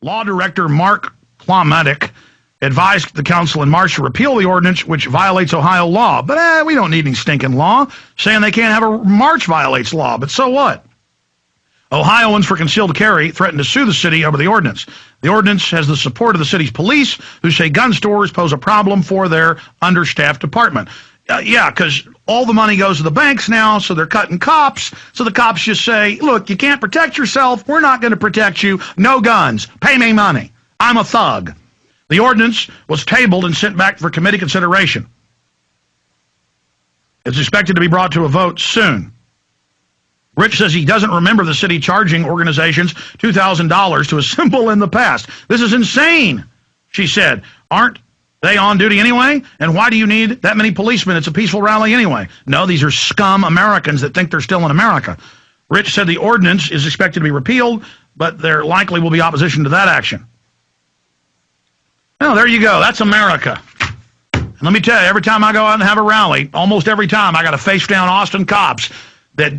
Law Director Mark Klamatic advised the council in March to repeal the ordinance, which violates Ohio law. But we don't need any stinking law. Saying they can't have a march violates law, but so what? Ohioans for concealed carry threatened to sue the city over the ordinance. The ordinance has the support of the city's police, who say gun stores pose a problem for their understaffed department. Yeah, because all the money goes to the banks now, so they're cutting cops. So the cops just say, look, you can't protect yourself. We're not going to protect you. No guns. Pay me money. I'm a thug. The ordinance was tabled and sent back for committee consideration. It's expected to be brought to a vote soon. Rich says he doesn't remember the city charging organizations $2,000 to assemble in the past. This is insane, she said. Aren't they on duty anyway? And why do you need that many policemen? It's a peaceful rally anyway. No, these are scum Americans that think they're still in America. Rich said the ordinance is expected to be repealed, but there likely will be opposition to that action. Well, there you go. That's America. And let me tell you, every time I go out and have a rally, almost every time I got to face down Austin cops that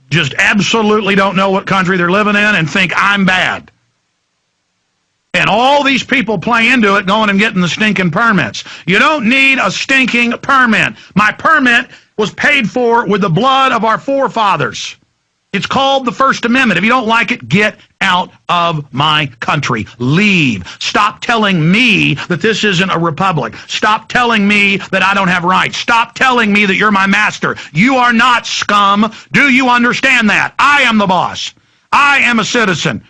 just absolutely don't know what country they're living in and think I'm bad. And all these people play into it going and getting the stinking permits. You don't need a stinking permit. My permit was paid for with the blood of our forefathers. It's called the First Amendment. If you don't like it, get out of my country. Leave. Stop telling me that this isn't a republic. Stop telling me that I don't have rights. Stop telling me that you're my master. You are not, scum. Do you understand that? I am the boss. I am a citizen.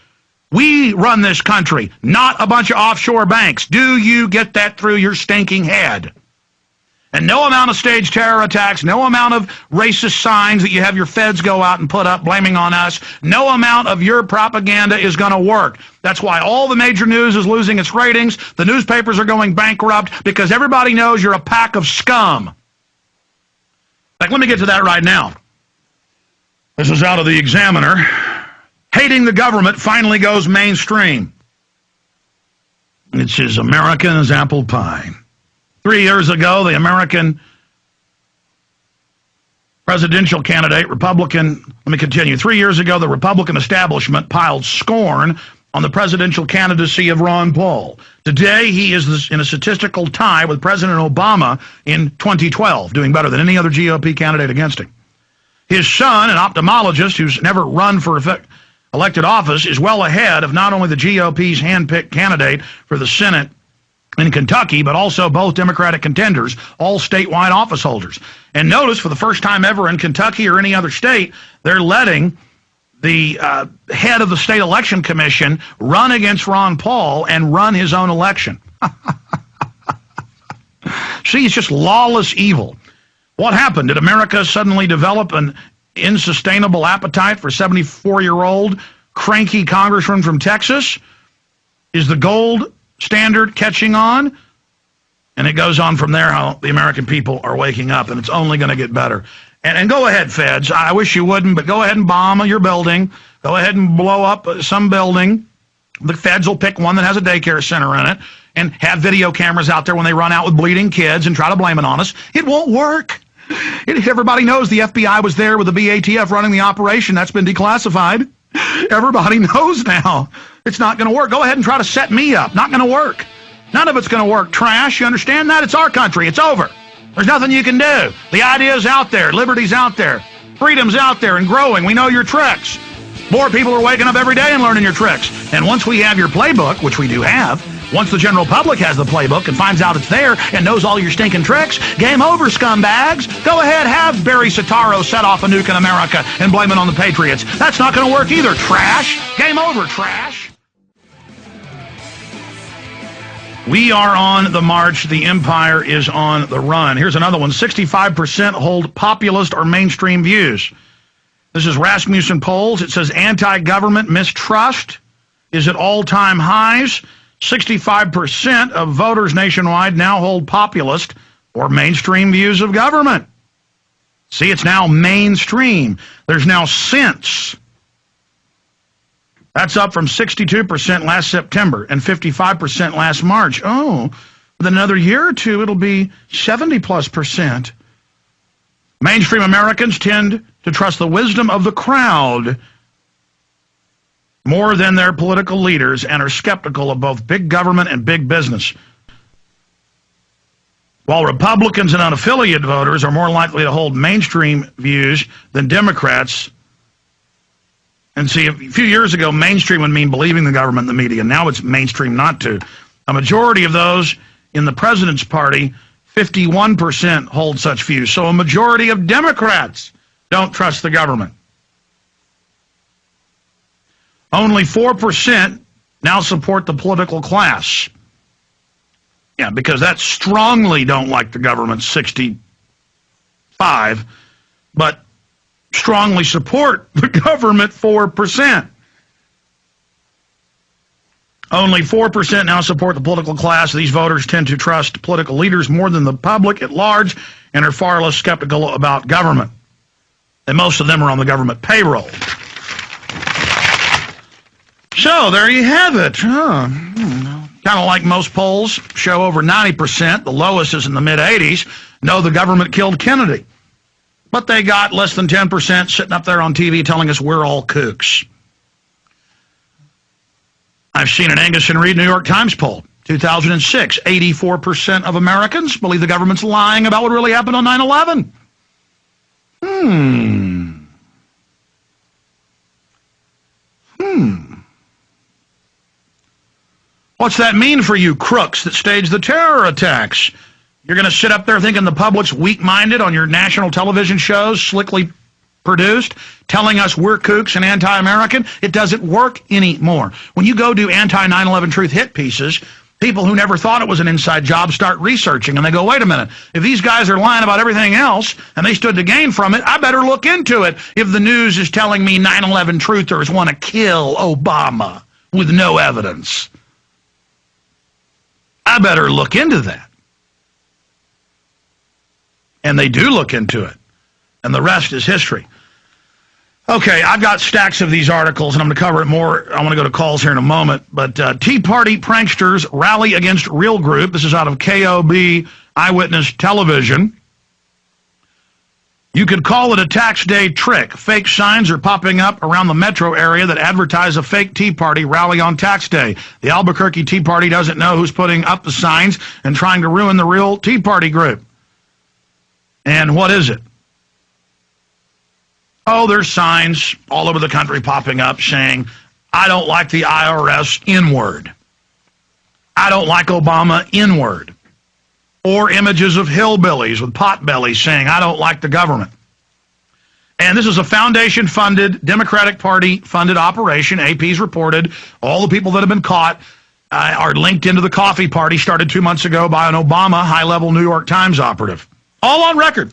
We run this country, not a bunch of offshore banks. Do you get that through your stinking head? And no amount of staged terror attacks, no amount of racist signs that you have your feds go out and put up blaming on us, no amount of your propaganda is going to work. That's why all the major news is losing its ratings. The newspapers are going bankrupt because everybody knows you're a pack of scum. Like, let me get to that right now. This is out of the Examiner. Hating the government finally goes mainstream. It says American as apple pie. 3 years ago, the American presidential candidate, Republican, let me continue. 3 years ago, the Republican establishment piled scorn on the presidential candidacy of Ron Paul. Today, he is in a statistical tie with President Obama in 2012, doing better than any other GOP candidate against him. His son, an ophthalmologist who's never run for elected office, is well ahead of not only the GOP's hand-picked candidate for the Senate in Kentucky, but also both Democratic contenders, all statewide office holders. And notice, for the first time ever in Kentucky or any other state, they're letting the head of the state election commission run against Ron Paul and run his own election. See, it's just lawless evil. What happened? Did America suddenly develop an unsustainable appetite for 74-year-old cranky congressman from Texas? Is the gold standard catching on? And it goes on from there, how the American people are waking up, and it's only going to get better. And go ahead, feds. I wish you wouldn't, but go ahead and bomb your building. Go ahead and blow up some building. The feds will pick one that has a daycare center in it and have video cameras out there when they run out with bleeding kids and try to blame it on us. It won't work. Everybody knows the FBI was there with the BATF running the operation. That's been declassified. Everybody knows now. It's not going to work. Go ahead and try to set me up. Not going to work. None of it's going to work. Trash, you understand that? It's our country. It's over. There's nothing you can do. The idea's out there. Liberty's out there. Freedom's out there and growing. We know your tricks. More people are waking up every day and learning your tricks. And once we have your playbook, which we do have, once the general public has the playbook and finds out it's there and knows all your stinking tricks, game over, scumbags. Go ahead, have Barry Soetoro set off a nuke in America and blame it on the Patriots. That's not going to work either, trash. Game over, trash. We are on the march. The empire is on the run. Here's another one. 65% hold populist or mainstream views. This is Rasmussen polls. It says anti-government mistrust is at all-time highs. 65% of voters nationwide now hold populist or mainstream views of government. See, it's now mainstream. There's now sense. That's up from 62% last September and 55% last March. Oh, within another year or two, it'll be 70+%. Mainstream Americans tend to trust the wisdom of the crowd. more than their political leaders and are skeptical of both big government and big business. While Republicans and unaffiliated voters are more likely to hold mainstream views than Democrats. And see, a few years ago, mainstream would mean believing the government and the media. Now it's mainstream not to. A majority of those in the president's party, 51% hold such views. So a majority of Democrats don't trust the government. Only 4% now support the political class. Yeah, because that strongly don't like the government, 65, but strongly support the government, 4%. Only 4% now support the political class. These voters tend to trust political leaders more than the public at large and are far less skeptical about government. And most of them are on the government payroll. So there you have it. Kind of like most polls show over 90%, the lowest is in the mid-80s, know the government killed Kennedy. But they got less than 10% sitting up there on TV telling us we're all kooks. I've seen an Angus and Reid New York Times poll, 2006, 84% of Americans believe the government's lying about what really happened on 9/11. What's that mean for you crooks that staged the terror attacks? You're going to sit up there thinking the public's weak-minded on your national television shows, slickly produced, telling us we're kooks and anti-American? It doesn't work anymore. When you go do anti-9/11 truth hit pieces, people who never thought it was an inside job start researching, and they go, wait a minute, if these guys are lying about everything else, and they stood to gain from it, I better look into it if the news is telling me 9/11 truthers want to kill Obama with no evidence. I better look into that. And they do look into it. And the rest is history. Okay, I've got stacks of these articles, and I'm going to cover it more. I want to go to calls here in a moment. But Tea Party pranksters rally against Real Group. This is out of KOB Eyewitness Television. You could call it a tax day trick. Fake signs are popping up around the metro area that advertise a fake Tea Party rally on tax day. The Albuquerque Tea Party doesn't know who's putting up the signs and trying to ruin the real Tea Party group. And what is it? Oh, there's signs all over the country popping up saying, I don't like the IRS N-word. I don't like Obama N-word. Or images of hillbillies with potbellies saying, I don't like the government. And this is a foundation-funded, Democratic Party-funded operation. AP's reported all the people that have been caught are linked into the coffee party started 2 months ago by an Obama high-level New York Times operative. All on record.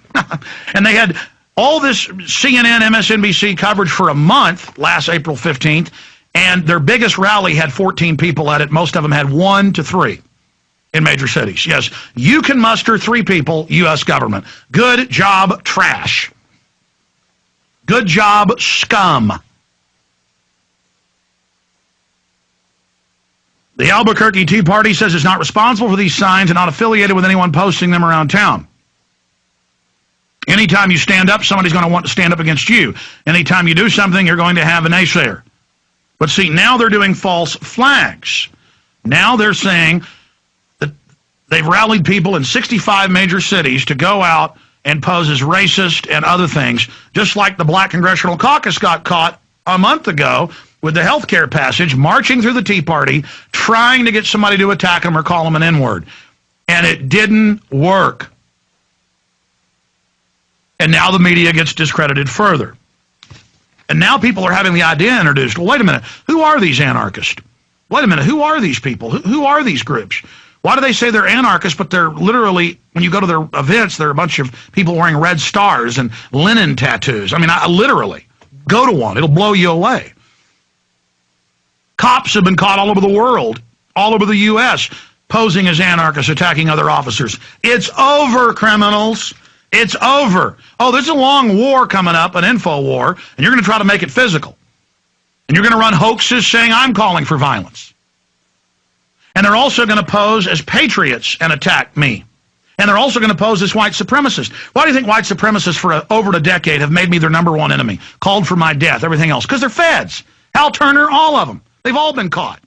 And they had all this CNN, MSNBC coverage for a month, last April 15th, and their biggest rally had 14 people at it. Most of them had 1 to 3 in major cities. Yes, you can muster 3 people, U.S. government. Good job, trash. Good job, scum. The Albuquerque Tea Party says it's not responsible for these signs and not affiliated with anyone posting them around town. Anytime you stand up, somebody's going to want to stand up against you. Anytime you do something, you're going to have a naysayer. But see, now they're doing false flags. Now they're saying that they've rallied people in 65 major cities to go out and pose as racist and other things, just like the Black Congressional Caucus got caught a month ago with the health care passage, marching through the Tea Party, trying to get somebody to attack them or call them an N-word. And it didn't work. And now the media gets discredited further. And now people are having the idea introduced, well, wait a minute, who are these anarchists? Wait a minute, who are these people? Who are these groups? Why do they say they're anarchists, but they're literally, when you go to their events, they're a bunch of people wearing red stars and linen tattoos. I mean, literally, go to one. It'll blow you away. Cops have been caught all over the world, all over the U.S., posing as anarchists, attacking other officers. It's over, criminals. It's over. Oh, there's a long war coming up, an info war, and you're going to try to make it physical. And you're going to run hoaxes saying I'm calling for violence. And they're also going to pose as patriots and attack me. And they're also going to pose as white supremacists. Why do you think white supremacists for over a decade have made me their #1 enemy, called for my death, everything else? Because they're feds. Hal Turner, all of them. They've all been caught.